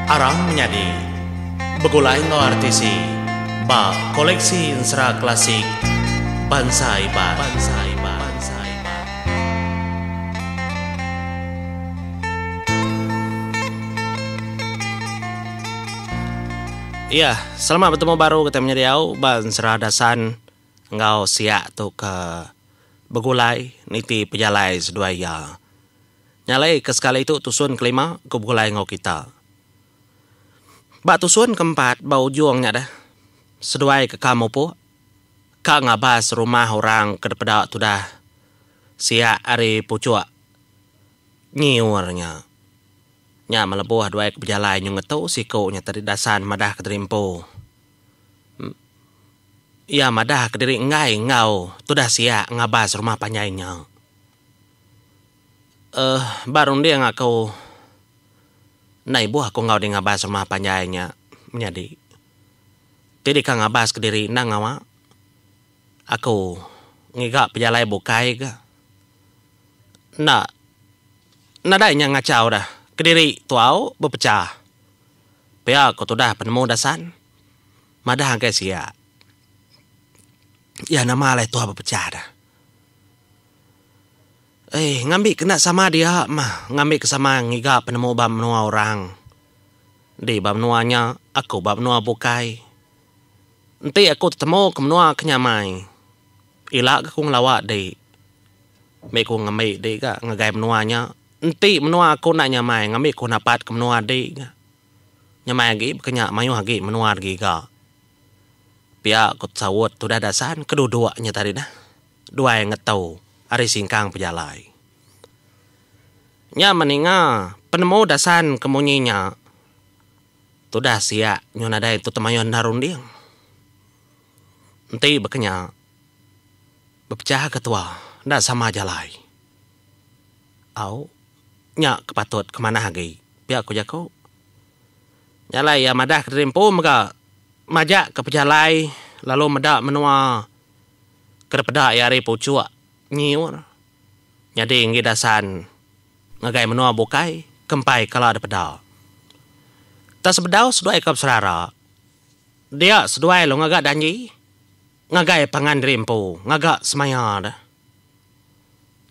Arang menjadi begulai ngo artisi ba koleksi insra klasik bangsa iba. Iya, selamat bertemu baru kita menyediau ban seradasan ngau siak tu ke begulai niti pejalai seduaya. Nyalai ke sekali itu tusun kelima ke begulai ngau kita. Ba tusun keempat ba ujungnya dah. Seduai ke kamu po. Ka ngabas rumah orang ke depan tu dah. Siak ari pucuk. Nyiurnya. Nya melebuh duai ke pejalai nyung ngetau sikonya tadi dasan madah ke terimpo. Ia madah ke diri ngai ngau. Tu dah siak ngabas rumah panyainya. Baru dia ngaku nai buah aku ngau di ngabas rumah panjainya menjadi. Jadi kang ngabas ke diri nang ngawa. Aku ngigak pejalai bukai ke. Nadainya ngacau dah. Ke diri tuau berpecah. Pia aku tu dah penemu dasan. Madah angkai siap. Ya nama lah tuah berpecah dah. Ngambil kena sama dia mah. Ngambil kesama ngigak penemu bab menua orang. Di bab menuanya aku bab menua bukai. Nanti aku ketemu ke menua kenyamai. Ilak aku ngelawak di. Mek aku ngambil di ke ngagai menuanya. Nanti menua aku nak nyamai. Ngambil aku napat ke menua di. Nyamai lagi berkenyak mayu lagi menua lagi ke. Pihak aku sawut tu dah dasan. Kedua-duanya tadi dah. Dua yang ngetau. Ari singkang pejalai. Nya meninga penemu dasan kemunyinya. Tu dah siak nyonada itu temayon darun dia. Nanti berkenyak. Berpecah ketua. Ndak sama jalai. Au. Nya kepatut kemana lagi. Pihak aku jako. Nyalai ya madah ke terimpo maka. Majak ke pejalai. Lalu medak menua. Kedepedak ya ari pucuk. Nyiur. Jadi ngi dasan. Ngagai menua bukai. Kempai kalau ada pedal. Tak sebedau seduai kap serara. Dia seduai lo ngagak danji. Ngagai pangan rimpu. Ngagak semaya dah.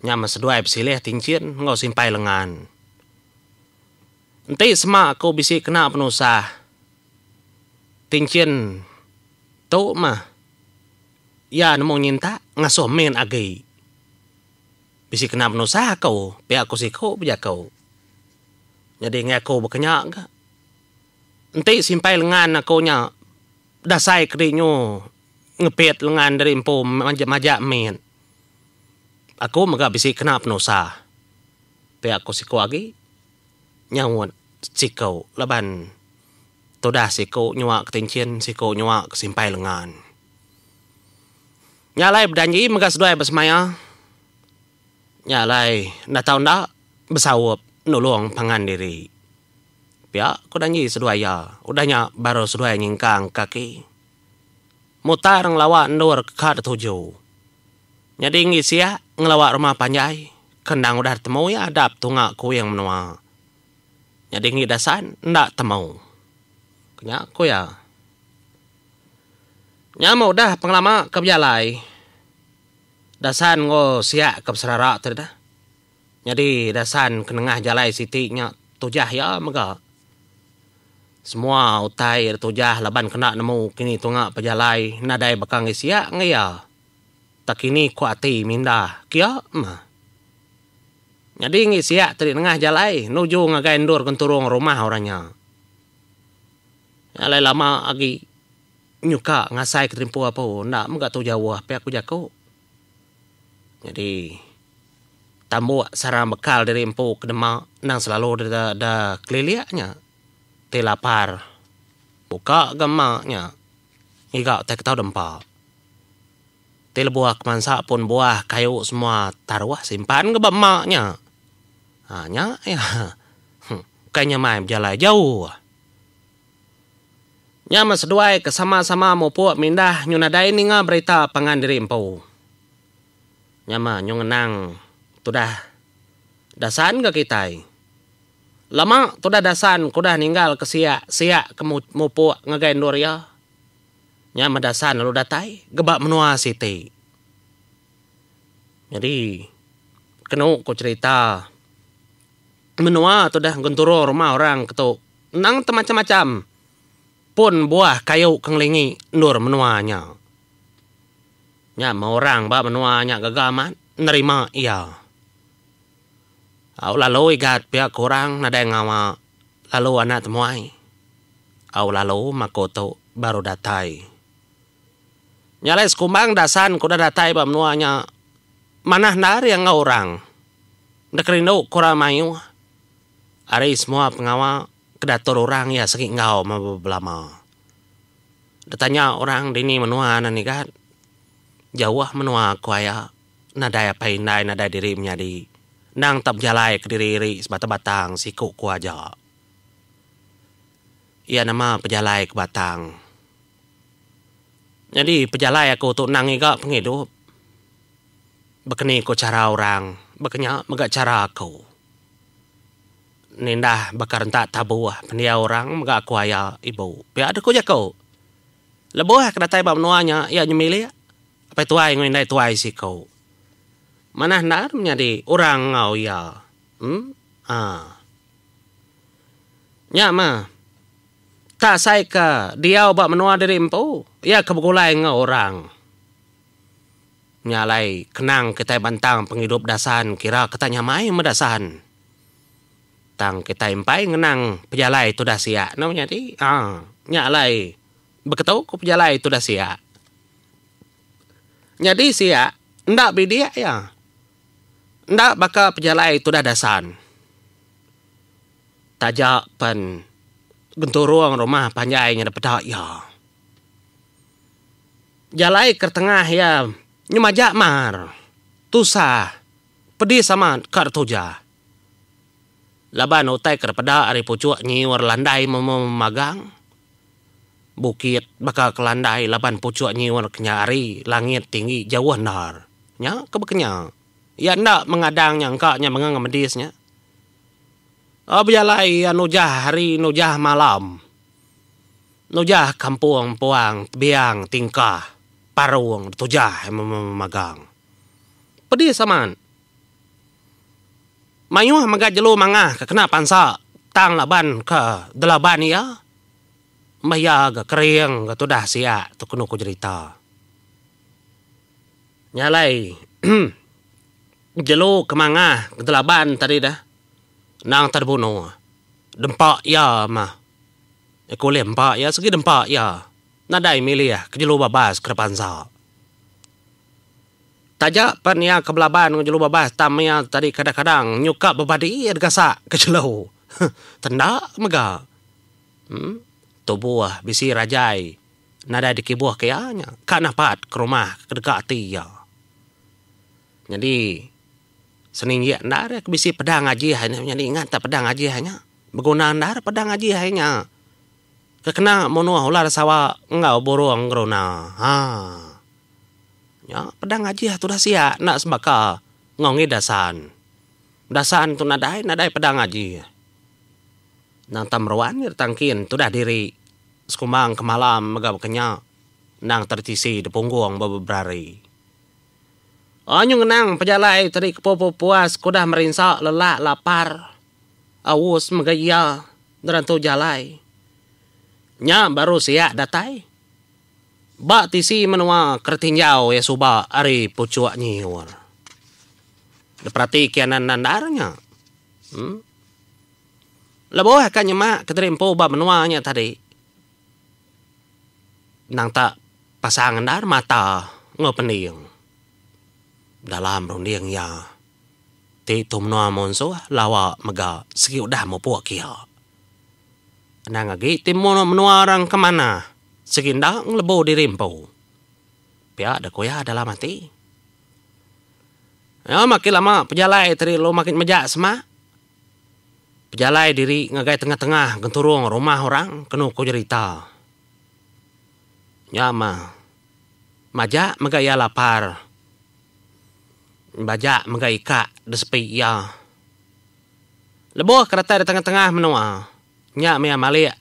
Nyama seduai bersilih tincin. Ngau simpai lengan. Nanti semak aku bisi kena penusah. Tincin. Tu mah. Ya nemu nyinta. Ngasuh min agi. Bisi kena penusah kau. Pihak aku siko bijak kau. Jadi ngaku berkenyak ke. Nanti simpai lengan aku nya. Dasai kerinyo. Ngepit lengan dari empu. Majak min. Aku maka bisi kena penusah. Pihak aku siko lagi. Nyawut siko. Laban. Tudah siko nyuak ketincin. Siko nyuak simpai lengan. Nyalai berdanji maka seduai bersemaya. Nyalai nak tahu nak bersawap nulung pangan diri. Pihak aku danji seduai ya. Udahnya baru seduai nyingkang kaki. Mutar ngelawak ndur ke tujuh. Jadi ngisi ya ngelawak rumah panjai. Kendang udah temu ya adap tungak ku yang menua. Jadi ngidasan ndak temu. Kenyak ku ya. Nyama udah pengelama kebialai. Dasan ngo siak ke serara tadi dah. Jadi dasan kenengah jalai sitinya tujah ya mega. Semua utai tujah laban kena nemu kini tunga pejalai nadai bakang siak ngaya. Tak kini kuati minda kia mah. Jadi ngi siak tadi tengah jalai nuju ngagai ndur kenturung rumah orangnya. Nyalai lama lagi nyuka ngasai keterimpu apa ndak mega tu jawah pihak aku jako. Jadi tambu sarang bekal dari empu ke demak nang selalu ada keliliaknya. Te lapar. Buka gemaknya. Igak tak tahu dempak. Te buah kemansa pun buah kayu semua taruh simpan ke bemaknya. Hanya ya. Kayaknya main berjalan jauh. Nyama seduai kesama-sama mau puak mindah nyunadai ninga berita pangan diri empu. Nyama nyong nang tu dah dasan ke kita. Lama tu dah dasan ku dah ninggal ke siak ke mupu ngagain doria. Nya madasan lalu datai gebak menua siti. Jadi kenu ku cerita menua tu dah genturo rumah orang ketuk nang macam-macam pun buah kayu kenglingi nur menuanya. Nya mau orang ba menuanya gagaman nerima iya. Au lalu igat pihak kurang nada ngawa lalu anak temuai. Au lalu makoto baru datai. Nyalai sekumbang dasan kuda datai ba menuanya manah nari yang orang. Dekerindo kurang mayu. Ari semua pengawa kedatur orang ya segi ngau mabelama. Datanya orang dini menua nanigat. Jauh menua kuaya nada apa indai nada diri menjadi. Nang tak jalai ke diri sebatang-batang siku ku aja. Ia nama pejalai ke batang. Jadi pejalai aku tu nang iga penghidup. Bekeni ku cara orang. Bekenya megak cara aku. Nindah bakar tak tabuah. Pendia orang megak aku ayah ibu. Pia ada ku jako. Lebuh kedatai bab nuanya. Ia nyemili. Apa tuai ngindai tuai siku. Mana nar menjadi orang ngau ya. Nya ma. Tak sai ke dia obak menua diri empu. Ya kebegulai ngau orang. Nyalai kenang kita bantang penghidup dasan kira kita nyamai medasan. Tang kita impai ngenang pejalai tu dah siak. Namanya di. Nyalai. Beketau ku pejalai tu dah siak. Jadi siak. Ndak bidia ya. Ndak bakal pejalai itu dah dasan. Tajak pen genturuang rumah panjainya dapat ya. Jalai ke tengah ya. Nyemajak mar. Tusah. Pedih sama kartuja. Laban utai kerpada ari pucuk nyiwar landai memagang. Bukit bakal kelandai laban pucuk nyiwar kenyari langit tinggi jauh nar. Nya kebekenya. Ya ndak mengadang nyangkanya mengang medisnya. Berjalai nujah hari nujah malam. Nujah kampung puang biang tingkah parung tujah memagang. Pedih saman. Mayuh magajelo mangah kena pansa tang laban ke delaban ya. Maya ga kering ga tudah sia tu kuno ku cerita. Nyalai jelo kemangah kedelaban tadi dah. Nang terbunuh. Dempak ya mah. Aku lempak ya segi dempak ya. Nadai milih ya kejelo babas kerpansa. Tajak pan ya kebelaban kejelo babas tam ya tadi kadang-kadang nyuka babadi ya gasak kejelo. Tenda mega. Tubuh bisi rajai. Nadai dikibuah kayanya. Kak napat ke rumah kedekati ya. Jadi seninggi ndar bisi pedang aji hanya jadi ingat tak pedang aji hanya berguna ndar pedang aji hanya kekena monua ular sawa engau borong grona ya pedang aji tu dah sia nak sebaka ngongi dasan tu nadai pedang aji nang tamruan tangkin tu dah diri sekumbang kemalam megap kenya nang tertisi di punggung beberari. Anyong nang pejalai tadi kepopo puas kudah merinsak lelak lapar. Awus megaya derantu jalai. Nya baru siak datai. Bak tisi menua kertinjau ya suba ari pucuak nyiwar. Deprati kianan nandarnya. Leboh akan nyemak keterimpo bak menuanya tadi. Nang tak pasangan dar mata ngopening. Dalam rundiang ya. Ti tum noa monso lawa mega segi udah mau puak kia. Nang agi tim mono menua orang kemana. Segi ndak ngelebo dirimpo. Pia ada koya dalam mati. Ya makin lama pejalai tadi lo makin mejak sema. Pejalai diri ngagai tengah-tengah genturung rumah orang kenu ko cerita. Ya mah. Majak megaya lapar. Bajak megai kak desepi ya. Lebuh kereta di tengah-tengah menua. Nyak mea malik.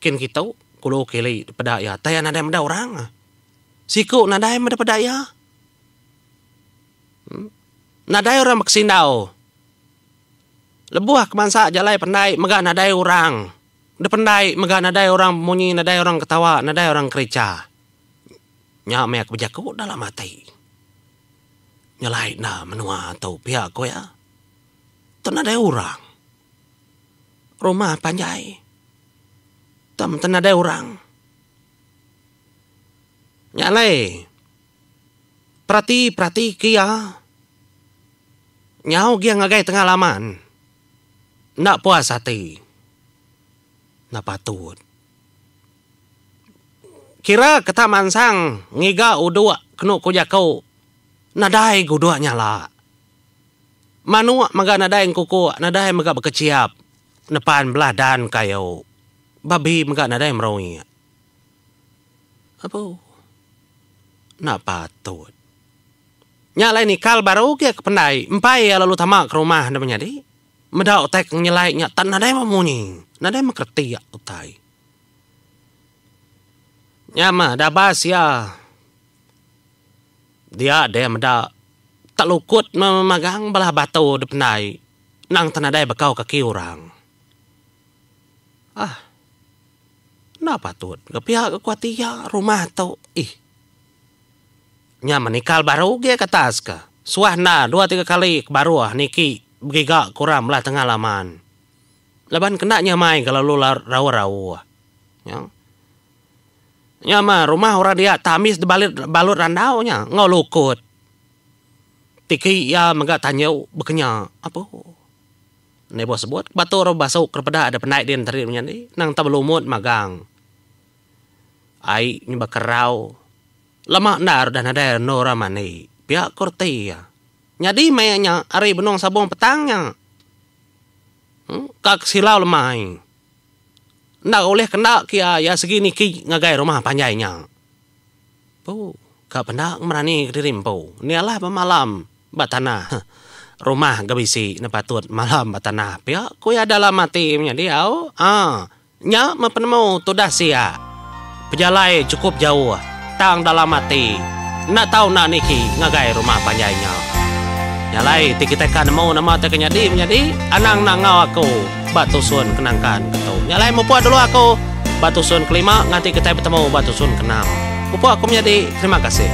Kin kita kulo kili pada ya. Taya nadai meda orang. Siku nadai meda pada ya. Nadai orang maksindau. Lebuh kemansa jalai pendai megak nadai orang. De pendai megak nadai orang bunyi, nadai orang ketawa, nadai orang kerica. Nyak mea kebejaku dalam hati. Nyalai na menua atau pihak ko ya. Tu nadai orang. Rumah panjai. Tam tenadai orang. Nyalai. Perhati kia. Nyau gia ngagai tengah laman. Nak puas hati. Nak patut. Kira kata mansang. Ngiga udua kenu kujakau. Nadai gudua nyala. Manua maga nadai kuku. Nadai maga berkeciap. Nepan beladan kayo. Babi maga nadai merawi. Apa? Nak patut. Nyalai ni kal baru kia kependai. Empai ya lalu tamak ke rumah namanya di. Medau tek nyalai nyak tan nadai mamunyi. Nadai makerti ya utai. Nyama dah bas ya. Dia ada meda tak lukut memagang belah batu di pendai. Nang tan nadai bakau kaki orang. Nak patut. Kepihak kekuati ya rumah tau. Nya menikal baru dia kata aska. Suahna 2-3 kali baru niki begiga kurang belah tengah laman. Laban kena nyamai kalau lu rawa-rawa. Ya mah rumah orang dia tamis di balut randau nya ngau lukut. Tiki ya megak tanya bekenya apa? Nebo sebut batu ro basuk kepada ada penaik din teri menyandi nang tabelumut magang. Ai nyeba kerau. Lama nar dan ada nora mani. Pihak korti ya. Nyadi mayanya ari benong sabong petangnya. Kak silau lemai. Nak oleh kena kia ya segini ki ngagai rumah panjainya. Po, kak pendak merani dirimpo. Nialah pemalam batana. Rumah gabisi nepatut malam batana. Pihak kuya dalam mati dia. Nya mepenemu tudah sia. Pejalai cukup jauh. Tang dalam mati. Nak tahu nak niki ngagai rumah panjainya. Nyalai tiki-tekan mau nama tekanya menjadi anang nangau aku batu sun kenangkan ketau. Nyalai mau puas dulu aku batu sun kelima nganti kita bertemu batu sun keenam. Pupu aku menjadi terima kasih.